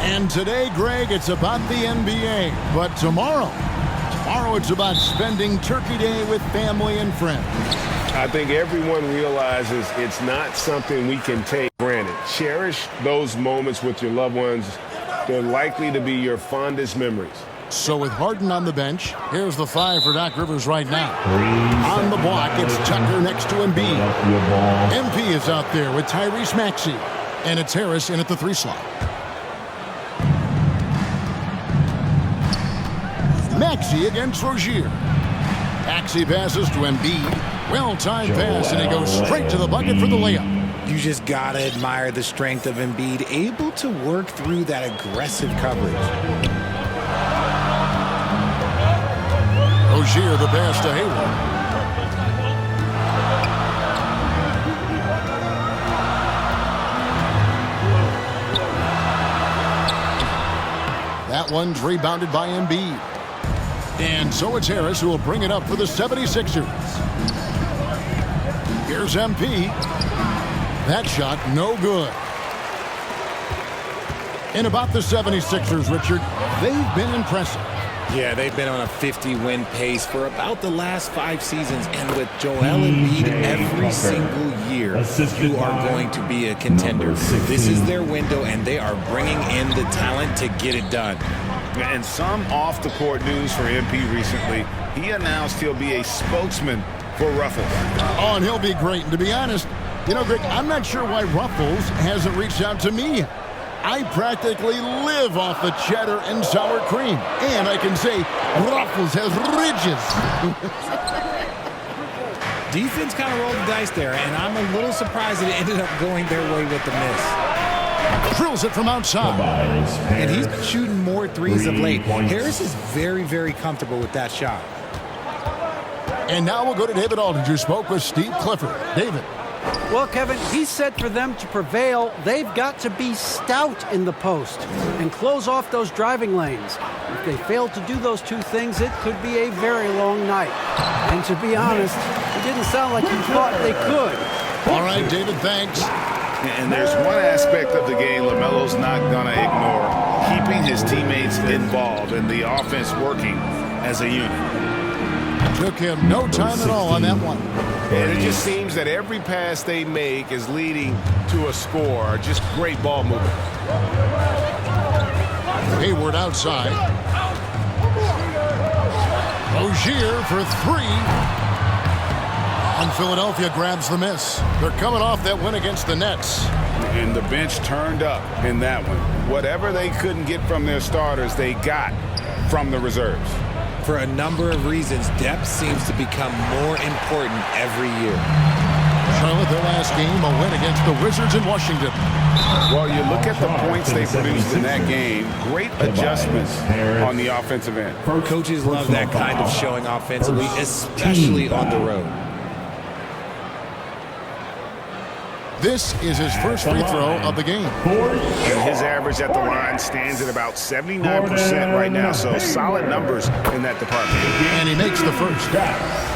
And today, Greg, it's about the NBA. But tomorrow it's about spending Turkey Day with family and friends. I think everyone realizes it's not something we can take for granted. Cherish those moments with your loved ones. They're likely to be your fondest memories. So with Harden on the bench, here's the 5 for Doc Rivers right now. On the block, it's Tucker next to Embiid. MP is out there with Tyrese Maxey. And it's Harris in at the 3 slot. Maxey against Rozier. Maxey passes to Embiid. Well-timed pass, and he goes straight to the bucket for the layup. You just gotta admire the strength of Embiid, able to work through that aggressive coverage. Rozier the pass to Hayward. That one's rebounded by Embiid. And so it's Harris who will bring it up for the 76ers. Here's MP. That shot, no good. And about the 76ers, Richard, they've been impressive. Yeah, they've been on a 50-win pace for about the last 5 seasons. And with Joel Embiid every single year, you are going to be a contender. This is their window, and they are bringing in the talent to get it done. And some off-the-court news for MP recently. He announced he'll be a spokesman for Ruffles. Oh, and he'll be great. And to be honest, you know, Greg, I'm not sure why Ruffles hasn't reached out to me. I practically live off the cheddar and sour cream. And I can say Ruffles has ridges. Defense kind of rolled the dice there, and I'm a little surprised that it ended up going their way with the miss. Drills it from outside. And he's shooting more threes of late. Harris is very, very comfortable with that shot. And now we'll go to David Aldridge, who spoke with Steve Clifford. David. Well, Kevin, he said for them to prevail, they've got to be stout in the post and close off those driving lanes. If they fail to do those 2 things, it could be a very long night. And to be honest, it didn't sound like he thought they could. All right, David, thanks. And there's one aspect of the game LaMelo's not going to ignore, keeping his teammates involved and the offense working as a unit. Took him no time at all on that one. And it just seems that every pass they make is leading to a score. Just great ball movement. Hayward outside. Rozier for 3. And Philadelphia grabs the miss. They're coming off that win against the Nets. And the bench turned up in that one. Whatever they couldn't get from their starters, they got from the reserves. For a number of reasons, depth seems to become more important every year. Charlotte, their last game, a win against the Wizards in Washington. Well, you look at the points they produced in that game. Great adjustments on the offensive end. Coaches love that kind of showing offensively, especially on the road. This is his first free throw of the game. And his average at the line stands at about 79% right now, so solid numbers in that department. And he makes the first.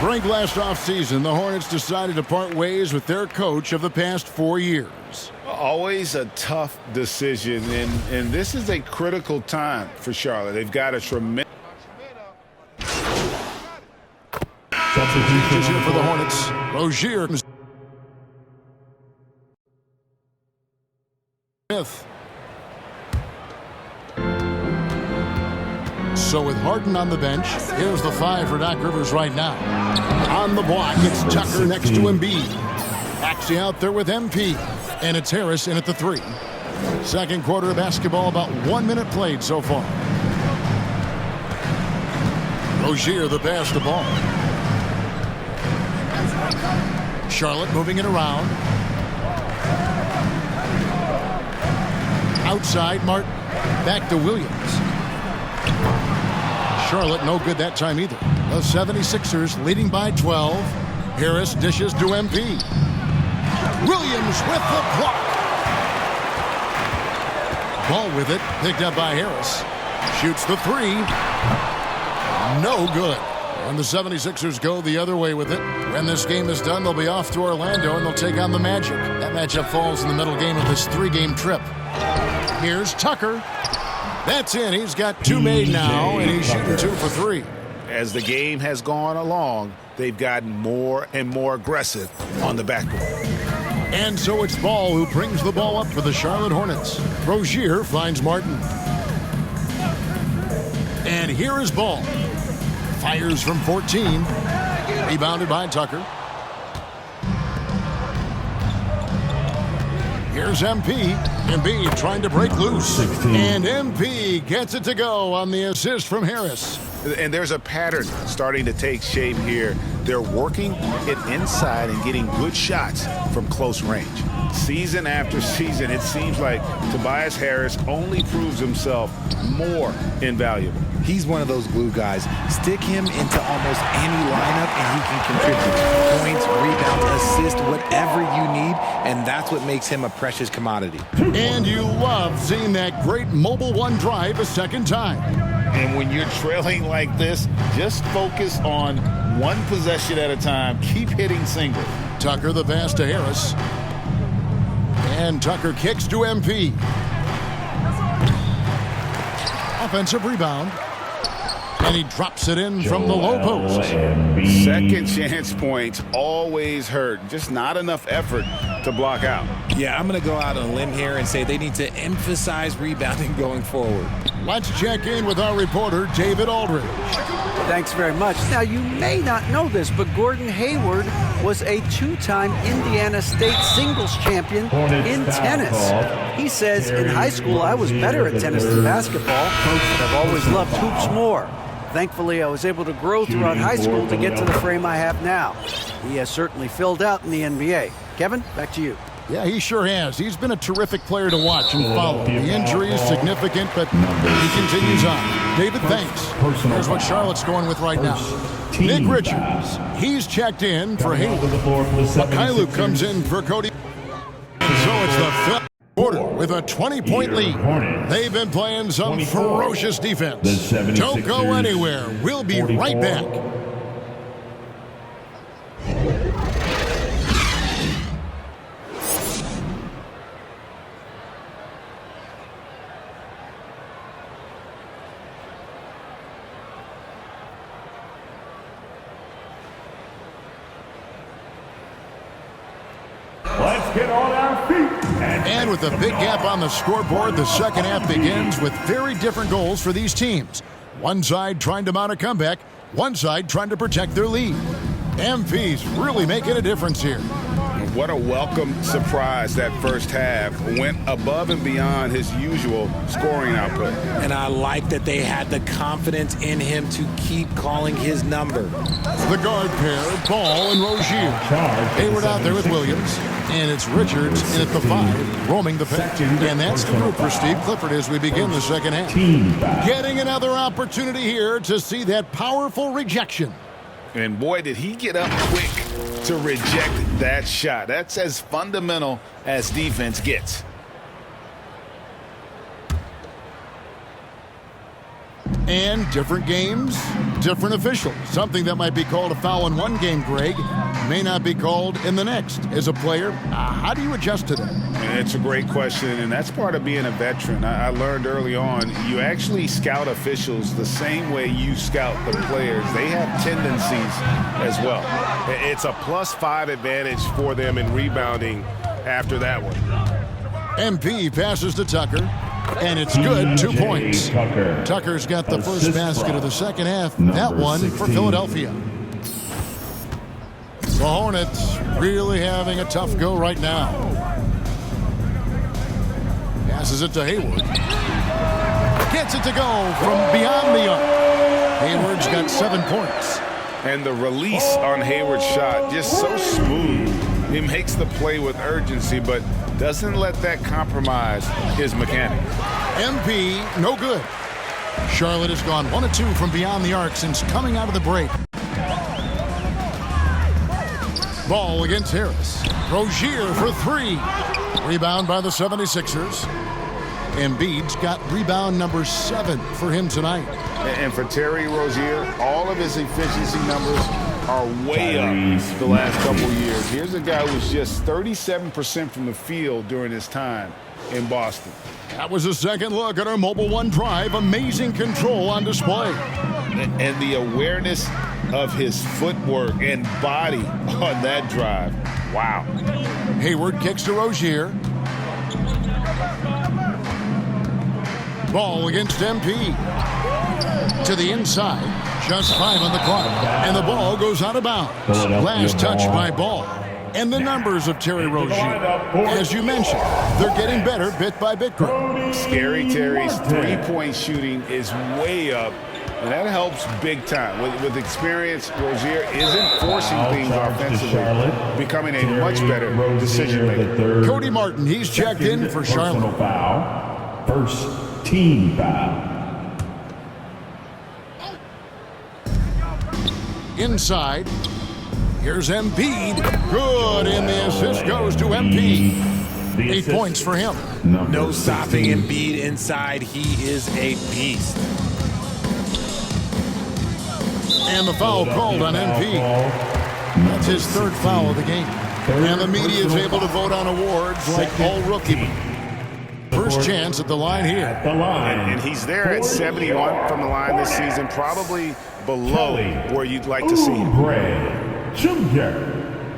During last offseason, the Hornets decided to part ways with their coach of the past 4 years. Always a tough decision, and this is a critical time for Charlotte. They've got a tremendous... Changes here for the Hornets. Rozier. Smith. So with Harden on the bench, here's the 5 for Doc Rivers right now. On the block, it's Tucker next to Embiid. Maxey out there with MP. And it's Harris in at the 3. Second quarter of basketball, about 1 minute played so far. Rozier the pass to ball. Charlotte moving it around. Outside, Martin. Back to Williams. Charlotte no good that time either. The 76ers leading by 12. Harris dishes to MP. Williams with the block. Ball with it. Picked up by Harris. Shoots the 3. No good. And the 76ers go the other way with it. When this game is done, they'll be off to Orlando, and they'll take on the Magic. That matchup falls in the middle game of this 3-game trip. Here's Tucker. That's in. He's got 2 made now, and he's shooting 2 for 3. As the game has gone along, they've gotten more and more aggressive on the backboard. And so it's Ball who brings the ball up for the Charlotte Hornets. Rozier finds Martin. And here is Ball. Fires from 14. Rebounded by Tucker. Here's MP. Embiid trying to break loose. 16. And MP gets it to go on the assist from Harris. And there's a pattern starting to take shape here. They're working it inside and getting good shots from close range. Season after season, it seems like Tobias Harris only proves himself more invaluable. He's one of those glue guys. Stick him into almost any lineup and he can contribute. Points, rebounds, assists, whatever you need, and that's what makes him a precious commodity. And you love seeing that great mobile one drive a second time. And when you're trailing like this, just focus on one possession at a time. Keep hitting singles. Tucker the pass to Harris. And Tucker kicks to MP. Offensive rebound. And he drops it in from the low post. Second chance points always hurt. Just not enough effort to block out. Yeah, I'm going to go out on a limb here and say they need to emphasize rebounding going forward. Let's check in with our reporter, David Aldridge. Thanks very much. Now, you may not know this, but Gordon Hayward was a 2-time Indiana State singles champion in tennis. He says, in high school, I was better at tennis than basketball, but I've always loved hoops more. Thankfully, I was able to grow throughout high school to get to the frame I have now. He has certainly filled out in the NBA. Kevin, back to you. Yeah, he sure has. He's been a terrific player to watch and follow. The injury is significant, but he continues on. David, thanks. Here's what Charlotte's going with right now. Nick Richards, he's checked in for Hayward. Mikhailuk comes in for Cody. So it's the fifth quarter with a 20-point lead. They've been playing some ferocious defense. Don't go anywhere. We'll be right back. Let's get on our feet. And with a big gap on the scoreboard, the second half begins with very different goals for these teams. One side trying to mount a comeback, one side trying to protect their lead. MP's really making a difference here. What a welcome surprise that first half. Went above and beyond his usual scoring output. And I like that they had the confidence in him to keep calling his number. The guard pair, Ball and Rozier. Hayward out there with Williams. And it's Richards in at the 5, roaming the pitch. And that's the group for Steve Clifford as we begin the second half. Getting another opportunity here to see that powerful rejection. And boy, did he get up quick to reject that shot. That's as fundamental as defense gets. And different games, different officials. Something that might be called a foul in one game, Greg, may not be called in the next. As a player, how do you adjust to that? It's a great question, and that's part of being a veteran. I learned early on, you actually scout officials the same way you scout the players. They have tendencies as well. It's a +5 advantage for them in rebounding after that one. MP passes to Tucker. And it's good, 2 points. Tucker's got the first basket of the second half. That one for Philadelphia. The Hornets really having a tough go right now. Passes it to Hayward. Gets it to go from beyond the arc. Hayward's got 7 points. And the release on Hayward's shot, just so smooth. He makes the play with urgency, but doesn't let that compromise his mechanics. MP, no good. Charlotte has gone 1 of 2 from beyond the arc since coming out of the break. Ball against Harris. Rozier for 3. Rebound by the 76ers. Embiid's got rebound number 7 for him tonight. And for Terry Rozier, all of his efficiency numbers are way up the last couple years. Here's a guy who was just 37% from the field during his time in Boston. That was a second look at our Mobile One drive. Amazing control on display. And the awareness of his footwork and body on that drive. Wow. Hayward kicks to Rozier. Ball against MP. To the inside. Just 5 on the clock. And the ball goes out of bounds. Last touch by Ball. And the numbers of Terry Rozier. As you mentioned, they're getting better bit by bit. Scary Terry's three-point shooting is way up. And that helps big time. With experience, Rozier isn't forcing things offensively, becoming a much better decision maker. Cody Martin, he's checked in for Charlotte. First team foul. Inside. Here's Embiid. Good, and the assist goes to Embiid. 8 points for him. No stopping Embiid inside. He is a beast. And the foul called on MP. That's his third foul of the game. And the media is able to vote on awards like All Rookie. First chance at the line here. And he's there at 71 from the line this season, probably below where you'd like to see him.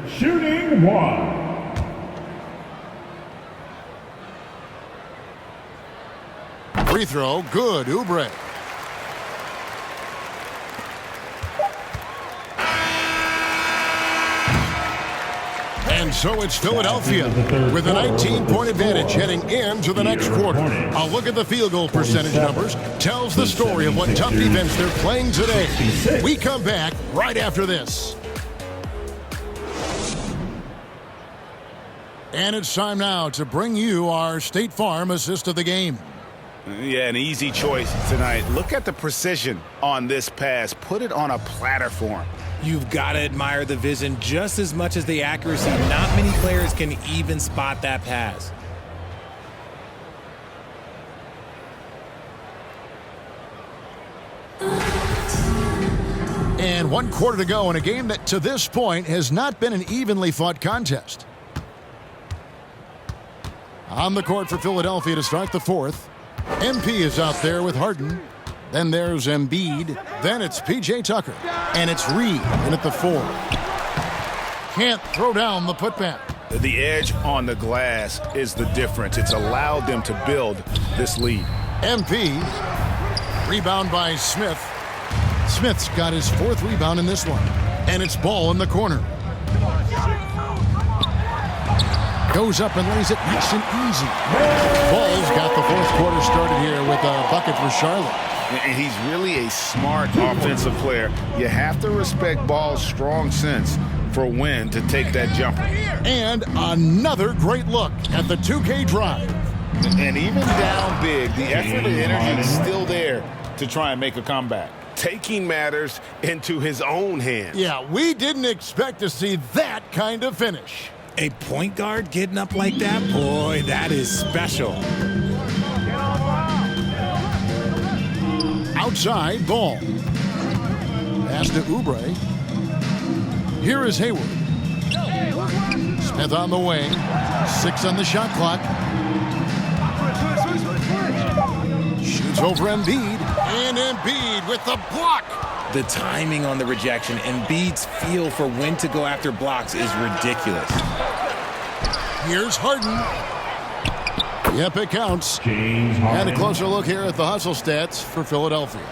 Shooting 1. Free throw, good, Oubre. And so it's Philadelphia with a 19-point advantage heading into the next quarter. A look at the field goal percentage numbers tells the story of what tough defense they're playing today. We come back right after this. And it's time now to bring you our State Farm assist of the game. Yeah, an easy choice tonight. Look at the precision on this pass. Put it on a platter for him. You've got to admire the vision just as much as the accuracy. Not many players can even spot that pass. And 1 quarter to go in a game that to this point has not been an evenly fought contest. On the court for Philadelphia to start the fourth. MP is out there with Harden. Then there's Embiid. Then it's P.J. Tucker. And it's Reed in at the 4. Can't throw down the putback. The edge on the glass is the difference. It's allowed them to build this lead. MP. Rebound by Smith. Smith's got his 4th rebound in this one. And it's Ball in the corner. Goes up and lays it nice and easy. Ball's got the 4th quarter started here with a bucket for Charlotte. And he's really a smart offensive player. You have to respect Ball's strong sense for when to take that jumper. And another great look at the 2K drive. And even down big, the effort and energy is still there to try and make a comeback. Taking matters into his own hands. Yeah, we didn't expect to see that kind of finish. A point guard getting up like that? Boy, that is special. Outside, Ball. Pass to Oubre. Here is Hayward. Smith on the way. 6 on the shot clock. Shoots over Embiid. And Embiid with the block. The timing on the rejection, Embiid's feel for when to go after blocks is ridiculous. Here's Harden. Yep, it counts. And a closer look here at the hustle stats for Philadelphia.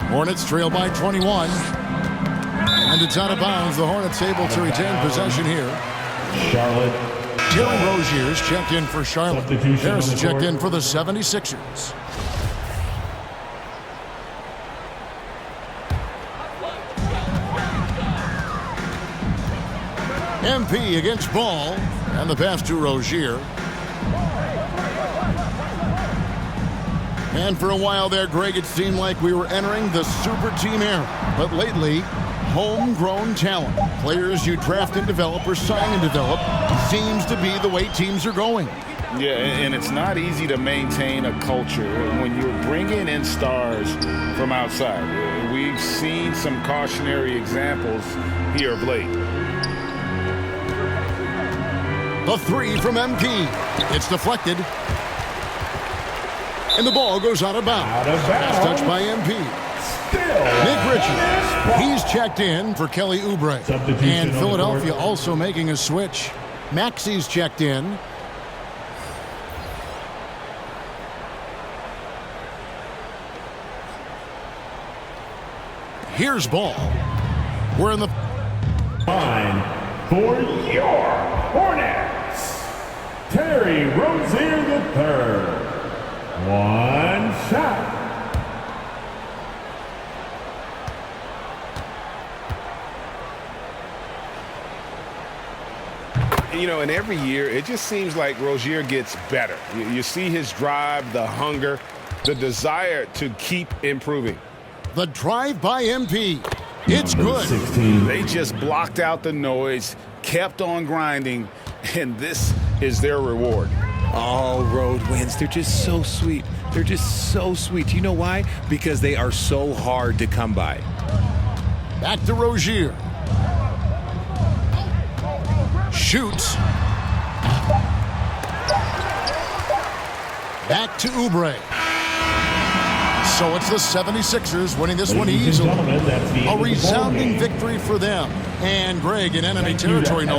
Hornets trail by 21. And it's out of bounds. The Hornets able to retain possession here. Charlotte. Terry Rozier's checked in for Charlotte. Harris checked in for the 76ers. MP against Ball, and the pass to Rozier. And for a while there, Greg, it seemed like we were entering the super team era. But lately, homegrown talent, players you draft and develop or sign and develop, seems to be the way teams are going. Yeah, and it's not easy to maintain a culture when you're bringing in stars from outside. We've seen some cautionary examples here of late. The three from MP. It's deflected. And the ball goes out of bounds. Out of bounds. Touched by MP. Still. Nick Richards. He's checked in for Kelly Oubre. Substitution And on the Philadelphia court. also making a switch. Maxi's checked in. Here's ball. We're in the Line for your Hornets, Terry Rozier III. One shot. You know, and every year, it just seems like Rozier gets better. You see his drive, the hunger, the desire to keep improving. The drive by MP. It's Number good. 16. They just blocked out the noise, kept on grinding, and this is their reward. All road wins. They're just so sweet. They're just so sweet. You know why? Because they are so hard to come by. Back to Rozier. Shoots. Back to Oubre. So it's the 76ers winning this one Ladies and easily. gentlemen, that's the end A of the ball resounding game. victory for them. And Greg in enemy Thank you, territory no